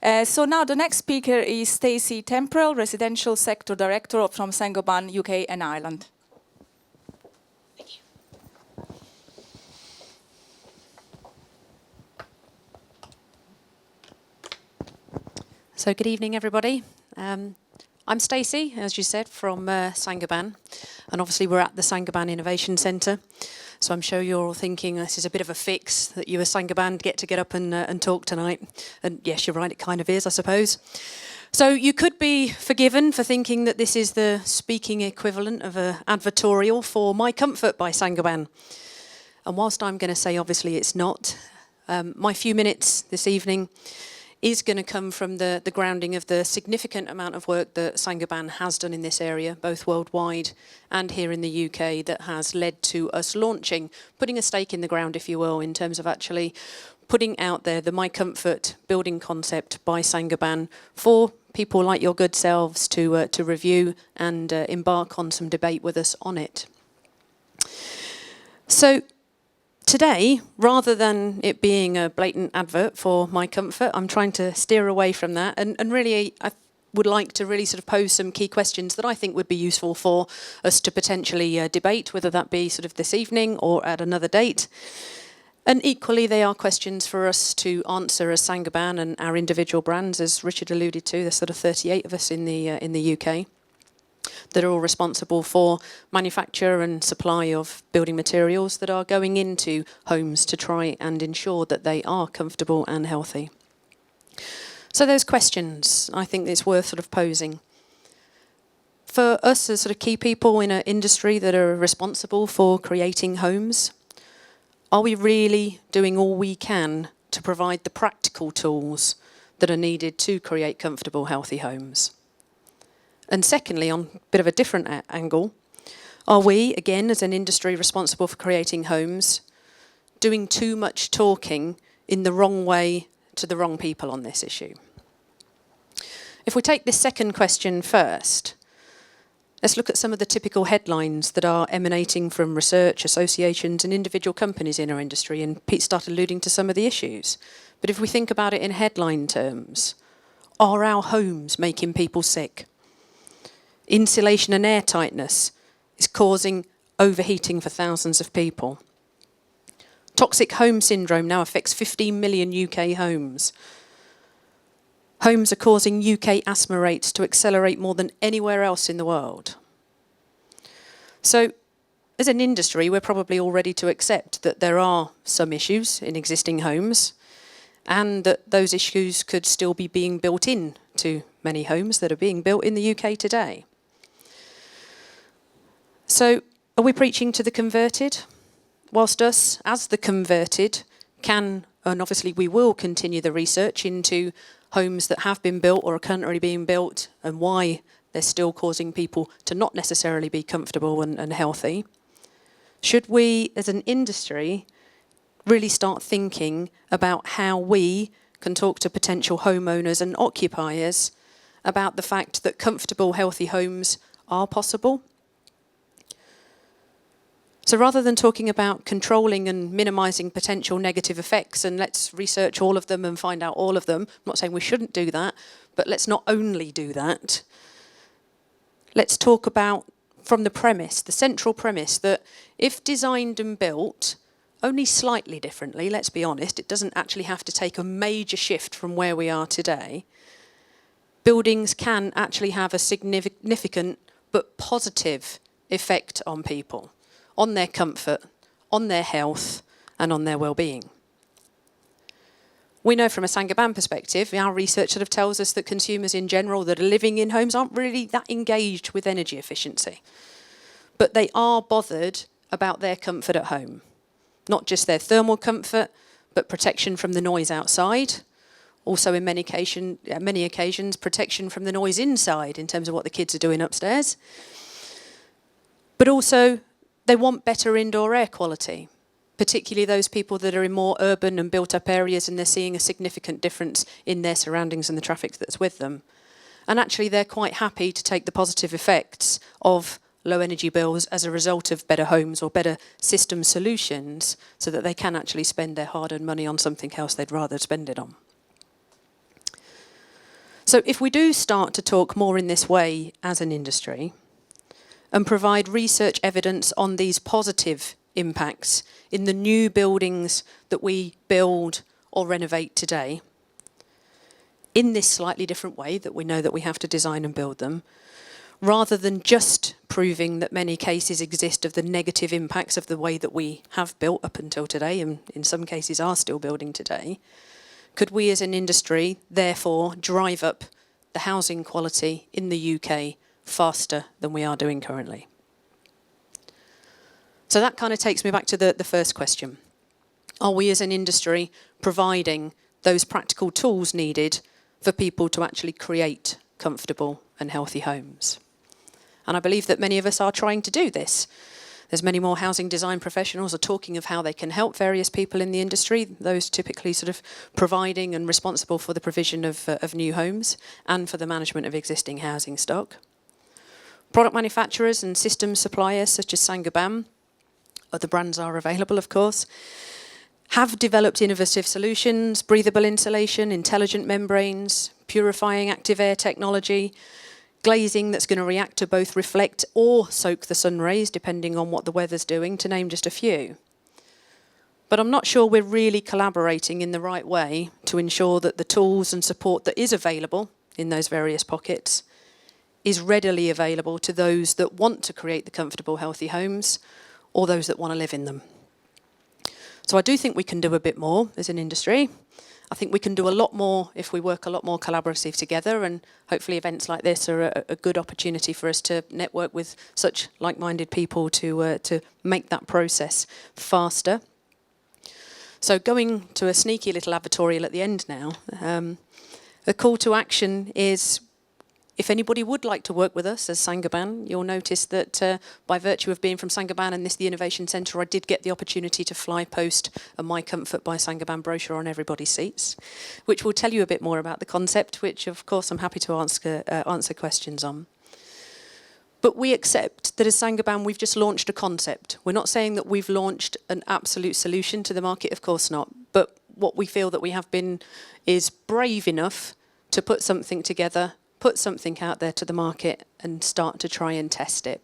So now the next speaker is Stacey Temprell, Residential Sector Director from Saint Gobain, UK and Ireland. Thank you. So good evening, everybody. I'm Stacey, as you said, from Saint Gobain, and obviously we're at the Saint Gobain Innovation Centre. So I'm sure you're all thinking this is a bit of a fix that you as Saint Gobain get up and talk tonight. And yes, you're right, it kind of is, I suppose. So you could be forgiven for thinking that this is the speaking equivalent of an advertorial for My Comfort by Saint Gobain. And whilst I'm going to say obviously it's not, my few minutes this evening is going to come from the grounding of the significant amount of work that Saint Gobain has done in this area, both worldwide and here in the UK, that has led to us launching, putting a stake in the ground, if you will, in terms of actually putting out there the My Comfort building concept by Saint Gobain for people like your good selves to review and embark on some debate with us on it. So today, rather than it being a blatant advert for My Comfort, I'm trying to steer away from that and really I would like to really sort of pose some key questions that I think would be useful for us to potentially debate, whether that be sort of this evening or at another date. And equally, they are questions for us to answer as Saint Gobain and our individual brands, as Richard alluded to. There's sort of 38 of us in the UK. That are all responsible for manufacture and supply of building materials that are going into homes to try and ensure that they are comfortable and healthy. So those questions, I think it's worth sort of posing. For us as sort of key people in an industry that are responsible for creating homes, are we really doing all we can to provide the practical tools that are needed to create comfortable, healthy homes? And secondly, on a bit of a different angle, are we, again, as an industry responsible for creating homes, doing too much talking in the wrong way to the wrong people on this issue? If we take this second question first, let's look at some of the typical headlines that are emanating from research, associations and individual companies in our industry, and Pete started alluding to some of the issues. But if we think about it in headline terms, are our homes making people sick? Insulation and air tightness is causing overheating for thousands of people. Toxic home syndrome now affects 15 million UK homes. Homes are causing UK asthma rates to accelerate more than anywhere else in the world. So, as an industry, we're probably all ready to accept that there are some issues in existing homes and that those issues could still be being built in to many homes that are being built in the UK today. So, are we preaching to the converted? Whilst us, as the converted, can, and obviously we will continue the research into homes that have been built or are currently being built and why they're still causing people to not necessarily be comfortable and healthy. Should we, as an industry, really start thinking about how we can talk to potential homeowners and occupiers about the fact that comfortable, healthy homes are possible? So rather than talking about controlling and minimising potential negative effects and let's research all of them and find out all of them, I'm not saying we shouldn't do that, but let's not only do that. Let's talk about from the premise, the central premise, that if designed and built only slightly differently, let's be honest, it doesn't actually have to take a major shift from where we are today, buildings can actually have a significant but positive effect on people, on their comfort, on their health, and on their well-being. We know from a Saint Gobain perspective, our research sort of tells us that consumers in general that are living in homes aren't really that engaged with energy efficiency. But they are bothered about their comfort at home. Not just their thermal comfort, but protection from the noise outside. Also in many occasions, protection from the noise inside in terms of what the kids are doing upstairs. But also, they want better indoor air quality, particularly those people that are in more urban and built-up areas and they're seeing a significant difference in their surroundings and the traffic that's with them. And actually, they're quite happy to take the positive effects of low energy bills as a result of better homes or better system solutions so that they can actually spend their hard-earned money on something else they'd rather spend it on. So if we do start to talk more in this way as an industry and provide research evidence on these positive impacts in the new buildings that we build or renovate today, in this slightly different way that we know that we have to design and build them, rather than just proving that many cases exist of the negative impacts of the way that we have built up until today, and in some cases are still building today, could we as an industry therefore drive up the housing quality in the UK faster than we are doing currently? So that kind of takes me back to the first question. Are we as an industry providing those practical tools needed for people to actually create comfortable and healthy homes? And I believe that many of us are trying to do this. There's many more housing design professionals are talking of how they can help various people in the industry, those typically sort of providing and responsible for the provision of new homes and for the management of existing housing stock. Product manufacturers and system suppliers such as Saint Gobain, other brands are available of course, have developed innovative solutions, breathable insulation, intelligent membranes, purifying active air technology, glazing that's going to react to both reflect or soak the sun rays, depending on what the weather's doing, to name just a few. But I'm not sure we're really collaborating in the right way to ensure that the tools and support that is available in those various pockets is readily available to those that want to create the comfortable, healthy homes or those that want to live in them. So I do think we can do a bit more as an industry. I think we can do a lot more if we work a lot more collaborative together, and hopefully events like this are a good opportunity for us to network with such like-minded people to make that process faster. So going to a sneaky little advertorial at the end now, the call to action is, if anybody would like to work with us as Saint Gobain, you'll notice that by virtue of being from Saint Gobain and this the Innovation Centre, I did get the opportunity to fly post a My Comfort by Saint Gobain brochure on everybody's seats, which will tell you a bit more about the concept, which of course I'm happy to answer questions on. But we accept that as Saint Gobain we've just launched a concept. We're not saying that we've launched an absolute solution to the market, of course not. But what we feel that we have been is brave enough to put something together, put something out there to the market and start to try and test it.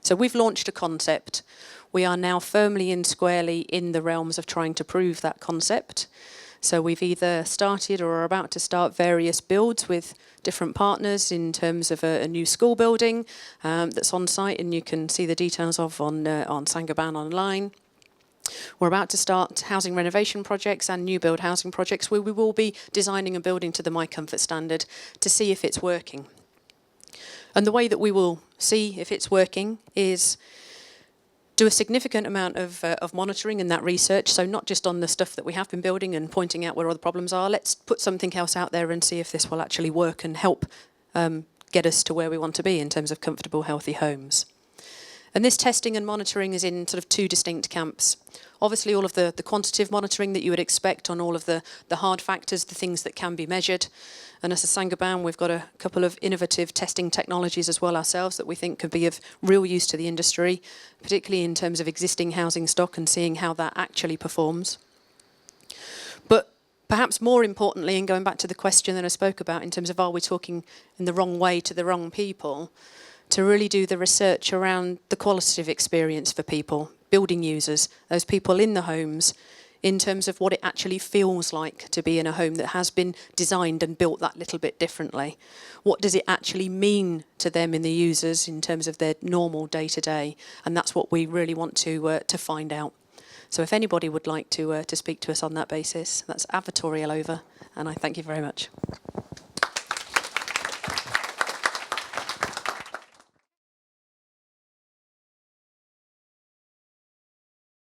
So we've launched a concept. We are now firmly and squarely in the realms of trying to prove that concept. So we've either started or are about to start various builds with different partners in terms of a new school building that's on site, and you can see the details of on Saint Gobain online. We're about to start housing renovation projects and new build housing projects where we will be designing a building to the My Comfort standard to see if it's working. And the way that we will see if it's working is do a significant amount of monitoring and that research, so not just on the stuff that we have been building and pointing out where all the problems are. Let's put something else out there and see if this will actually work and help get us to where we want to be in terms of comfortable, healthy homes. And this testing and monitoring is in sort of two distinct camps. Obviously, all of the quantitative monitoring that you would expect on all of the hard factors, the things that can be measured. And as a Saint Gobain, we've got a couple of innovative testing technologies as well ourselves that we think could be of real use to the industry, particularly in terms of existing housing stock and seeing how that actually performs. But perhaps more importantly, and going back to the question that I spoke about in terms of are we talking in the wrong way to the wrong people, to really do the research around the qualitative experience for people, building users, those people in the homes, in terms of what it actually feels like to be in a home that has been designed and built that little bit differently. What does it actually mean to them in the users in terms of their normal day-to-day? And that's what we really want to find out. So if anybody would like to speak to us on that basis, that's advertorial over, and I thank you very much.